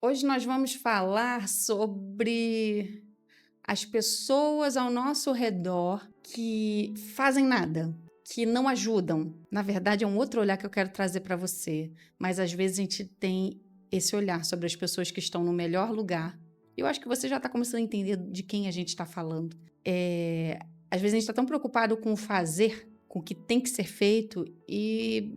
Hoje nós vamos falar sobre as pessoas ao nosso redor que fazem nada, que não ajudam. Na verdade, é um outro olhar que eu quero trazer para você, mas às vezes a gente tem esse olhar sobre as pessoas que estão no melhor lugar. Eu acho que você já está começando a entender de quem a gente está falando. Às vezes a gente está tão preocupado com o fazer, com o que tem que ser feito, e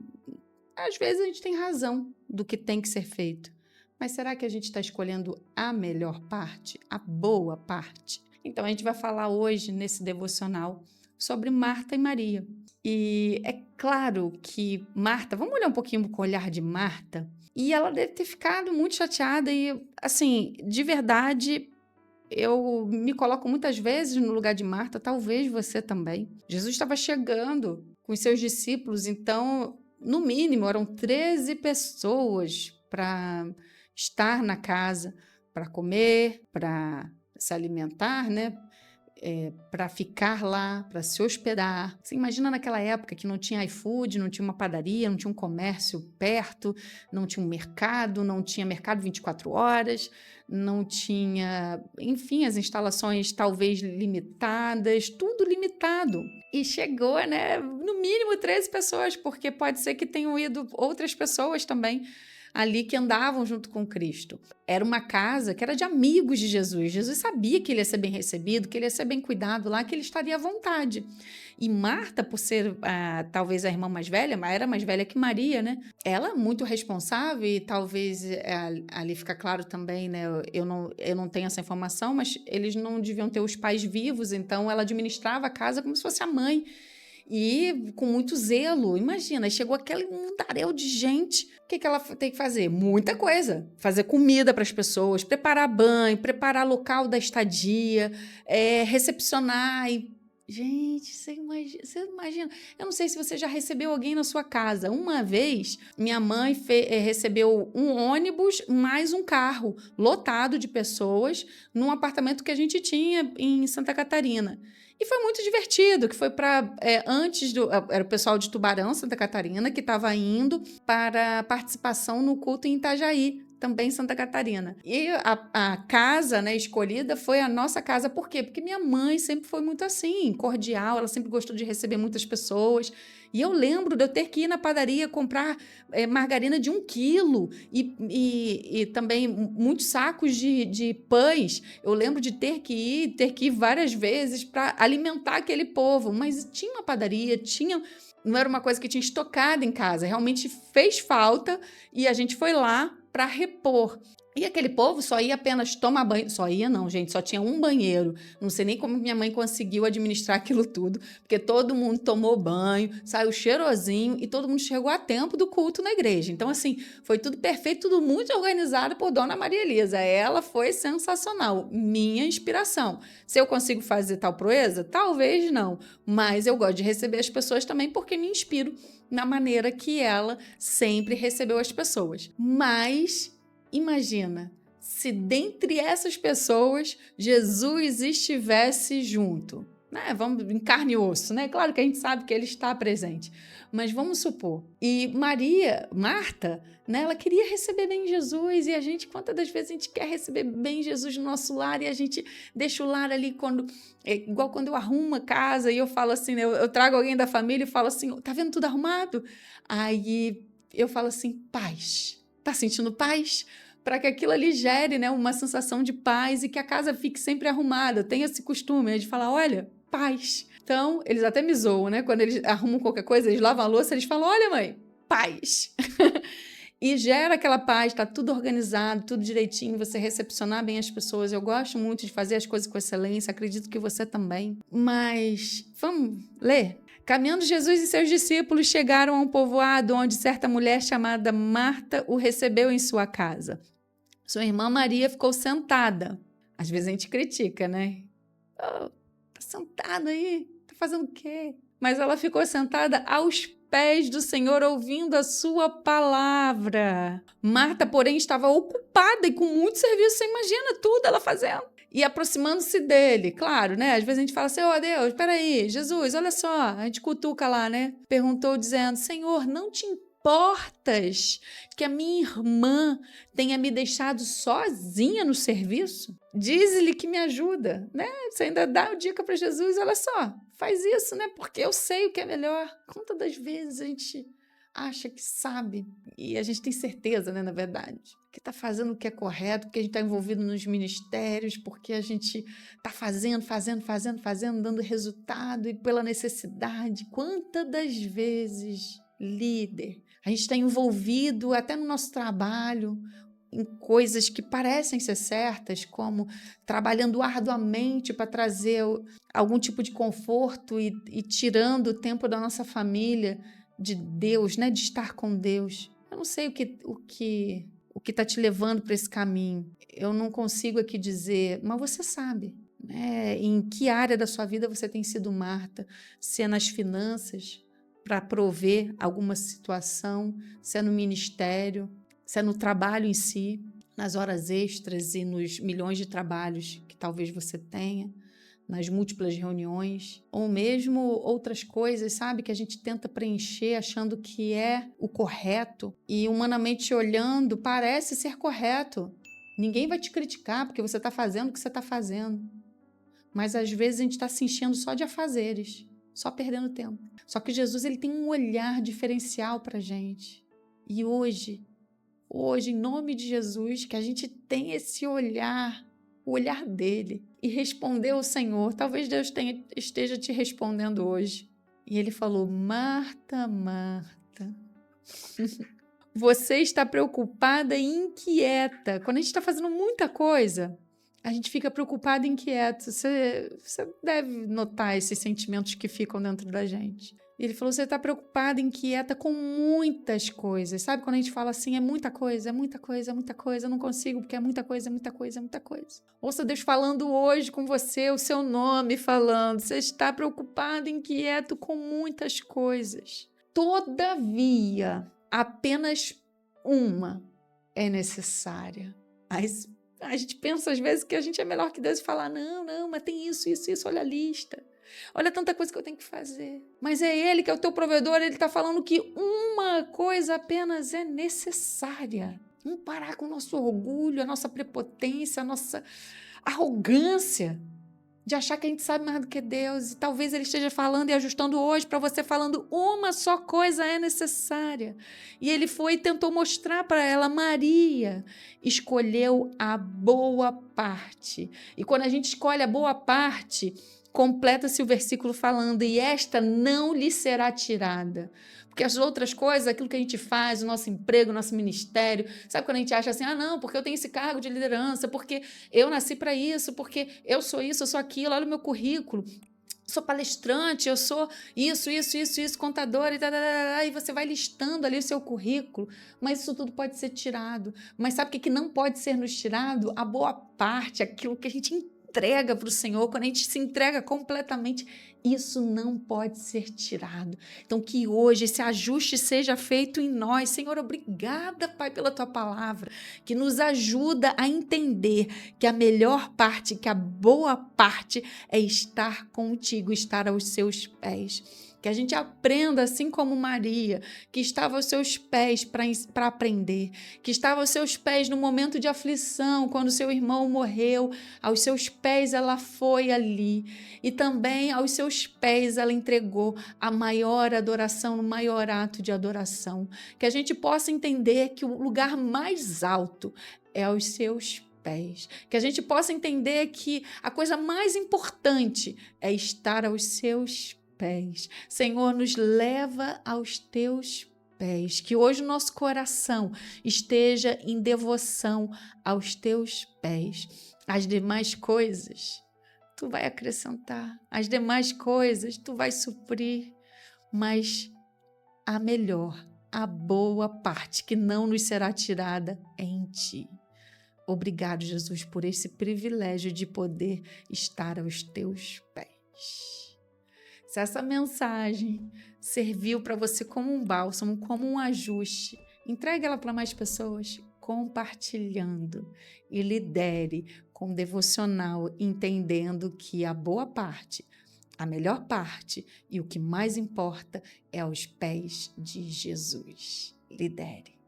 às vezes a gente tem razão do que tem que ser feito. Mas será que a gente está escolhendo a melhor parte, a boa parte? Então a gente vai falar hoje nesse devocional sobre Marta e Maria. E é claro que Marta, vamos olhar um pouquinho com o olhar de Marta, e ela deve ter ficado muito chateada e, assim, de verdade, eu me coloco muitas vezes no lugar de Marta, talvez você também. Jesus estava chegando com os seus discípulos, então, no mínimo, eram 13 pessoas para estar na casa, para comer, para se alimentar, né? Para ficar lá, para se hospedar. Você imagina naquela época que não tinha iFood, não tinha uma padaria, não tinha um comércio perto, não tinha um mercado, não tinha mercado 24 horas, não tinha, enfim, as instalações talvez limitadas, tudo limitado. E chegou, né, no mínimo 13 pessoas, porque pode ser que tenham ido outras pessoas também ali que andavam junto com Cristo. Era uma casa que era de amigos de Jesus. Jesus sabia que ele ia ser bem recebido, que ele ia ser bem cuidado lá, que ele estaria à vontade. E Marta, por ser talvez a irmã mais velha, mas era mais velha que Maria, né? Ela muito responsável e talvez ali fica claro também, né? Eu não tenho essa informação, mas eles não deviam ter os pais vivos, então ela administrava a casa como se fosse a mãe. E com muito zelo, imagina, chegou aquele mundaréu de gente. O que ela tem que fazer? Muita coisa. Fazer comida para as pessoas, preparar banho, preparar local da estadia, recepcionar. Gente, você imagina. Eu não sei se você já recebeu alguém na sua casa. Uma vez, minha mãe recebeu um ônibus mais um carro lotado de pessoas num apartamento que a gente tinha em Santa Catarina. E foi muito divertido, que foi para era o pessoal de Tubarão, Santa Catarina, que estava indo para participação no culto em Itajaí, também em Santa Catarina. E a casa, né, escolhida foi a nossa casa. Por quê? Porque minha mãe sempre foi muito assim, cordial, ela sempre gostou de receber muitas pessoas. E eu lembro de eu ter que ir na padaria comprar margarina de 1 quilo e também muitos sacos de pães. Eu lembro de ter que ir várias vezes para alimentar aquele povo. Mas tinha uma padaria, não era uma coisa que tinha estocada em casa, realmente fez falta e a gente foi lá para repor. E aquele povo só ia apenas tomar banho. Só ia não, gente, só tinha um banheiro. Não sei nem como minha mãe conseguiu administrar aquilo tudo, porque todo mundo tomou banho, saiu cheirosinho e todo mundo chegou a tempo do culto na igreja. Então, assim, foi tudo perfeito, tudo muito organizado por Dona Maria Elisa. Ela foi sensacional, minha inspiração. Se eu consigo fazer tal proeza? Talvez não, mas eu gosto de receber as pessoas também porque me inspiro na maneira que ela sempre recebeu as pessoas. Mas imagina se dentre essas pessoas Jesus estivesse junto, né? Vamos em carne e osso, né? Claro que a gente sabe que ele está presente, mas vamos supor. E Marta, né? Ela queria receber bem Jesus e a gente, quantas das vezes a gente quer receber bem Jesus no nosso lar e a gente deixa o lar ali igual quando eu arrumo a casa e eu falo assim, né? Eu trago alguém da família e falo assim, tá vendo tudo arrumado? Aí eu falo assim, paz. Tá sentindo paz? Para que aquilo ali gere, né, uma sensação de paz e que a casa fique sempre arrumada. Eu tenho esse costume de falar, olha, paz. Então, eles até me zoam, né? Quando eles arrumam qualquer coisa, eles lavam a louça, eles falam, olha, mãe, paz. E gera aquela paz, tá tudo organizado, tudo direitinho, você recepcionar bem as pessoas. Eu gosto muito de fazer as coisas com excelência, acredito que você também. Mas vamos ler? Caminhando, Jesus e seus discípulos chegaram a um povoado onde certa mulher chamada Marta o recebeu em sua casa. Sua irmã Maria ficou sentada. Às vezes a gente critica, né? Oh, tá sentada aí, tá fazendo o quê? Mas ela ficou sentada aos pés do Senhor, ouvindo a sua palavra. Marta, porém, estava ocupada e com muito serviço. Você imagina tudo ela fazendo. E aproximando-se dele, claro, né? Às vezes a gente fala assim, ó Deus, peraí, Jesus, olha só. A gente cutuca lá, né? Perguntou dizendo, Senhor, não te importas que a minha irmã tenha me deixado sozinha no serviço? Diz-lhe que me ajuda, né? Você ainda dá a dica para Jesus, olha só, faz isso, né? Porque eu sei o que é melhor. Quantas das vezes a gente acha que sabe e a gente tem certeza, né, na verdade, que está fazendo o que é correto, porque a gente está envolvido nos ministérios, porque a gente está fazendo, dando resultado e pela necessidade. Quantas das vezes, líder, a gente está envolvido até no nosso trabalho em coisas que parecem ser certas, como trabalhando arduamente para trazer algum tipo de conforto e tirando o tempo da nossa família, de Deus, né? De estar com Deus. Eu não sei o que está te levando para esse caminho. Eu não consigo aqui dizer, mas você sabe, né? Em que área da sua vida você tem sido Marta? Se é nas finanças, para prover alguma situação, se é no ministério, se é no trabalho em si, nas horas extras e nos milhões de trabalhos que talvez você tenha, nas múltiplas reuniões, ou mesmo outras coisas, sabe, que a gente tenta preencher achando que é o correto e humanamente olhando parece ser correto. Ninguém vai te criticar porque você está fazendo o que você está fazendo. Mas às vezes a gente está se enchendo só de afazeres, só perdendo tempo. Só que Jesus ele tem um olhar diferencial para a gente. E hoje, em nome de Jesus, que a gente tem esse olhar, o olhar dele, e responder ao Senhor. Talvez Deus esteja te respondendo hoje. E ele falou, Marta, Marta, você está preocupada e inquieta. Quando a gente está fazendo muita coisa, a gente fica preocupado e inquieto. Você deve notar esses sentimentos que ficam dentro da gente. Ele falou, você está preocupada, inquieta com muitas coisas. Sabe quando a gente fala assim, é muita coisa, eu não consigo porque é muita coisa. Ouça Deus falando hoje com você, o seu nome falando. Você está preocupado, inquieto com muitas coisas. Todavia, apenas uma é necessária. Mas a gente pensa às vezes que a gente é melhor que Deus e fala, não, mas tem isso, olha a lista. Olha tanta coisa que eu tenho que fazer. Mas é Ele que é o teu provedor, Ele está falando que uma coisa apenas é necessária. Vamos parar com o nosso orgulho, a nossa prepotência, a nossa arrogância de achar que a gente sabe mais do que Deus. E talvez Ele esteja falando e ajustando hoje para você, falando uma só coisa é necessária. E Ele foi e tentou mostrar para ela, Maria escolheu a boa parte. E quando a gente escolhe a boa parte, completa-se o versículo falando, e esta não lhe será tirada. Porque as outras coisas, aquilo que a gente faz, o nosso emprego, o nosso ministério, sabe quando a gente acha assim, não, porque eu tenho esse cargo de liderança, porque eu nasci para isso, porque eu sou isso, eu sou aquilo, olha o meu currículo, sou palestrante, eu sou isso, contador, e você vai listando ali o seu currículo, mas isso tudo pode ser tirado. Mas sabe o que não pode ser nos tirado? A boa parte, aquilo que a gente entrega para o Senhor, quando a gente se entrega completamente, isso não pode ser tirado. Então, que hoje esse ajuste seja feito em nós. Senhor, obrigada, Pai, pela Tua palavra, que nos ajuda a entender que a melhor parte, que a boa parte é estar contigo, estar aos seus pés. Que a gente aprenda, assim como Maria, que estava aos seus pés para aprender, que estava aos seus pés no momento de aflição, quando seu irmão morreu, aos seus pés ela foi ali, e também aos seus pés ela entregou a maior adoração, o maior ato de adoração. Que a gente possa entender que o lugar mais alto é aos seus pés. Que a gente possa entender que a coisa mais importante é estar aos seus pés. Senhor, nos leva aos teus pés. Que hoje o nosso coração esteja em devoção aos teus pés. As demais coisas tu vai acrescentar, as demais coisas tu vai suprir, mas a melhor, a boa parte que não nos será tirada é em ti. Obrigado, Jesus, por esse privilégio de poder estar aos teus pés. Se essa mensagem serviu para você como um bálsamo, como um ajuste, entregue ela para mais pessoas, compartilhando, e lidere com devocional, entendendo que a boa parte a melhor parte e o que mais importa é aos pés de Jesus. Lidere.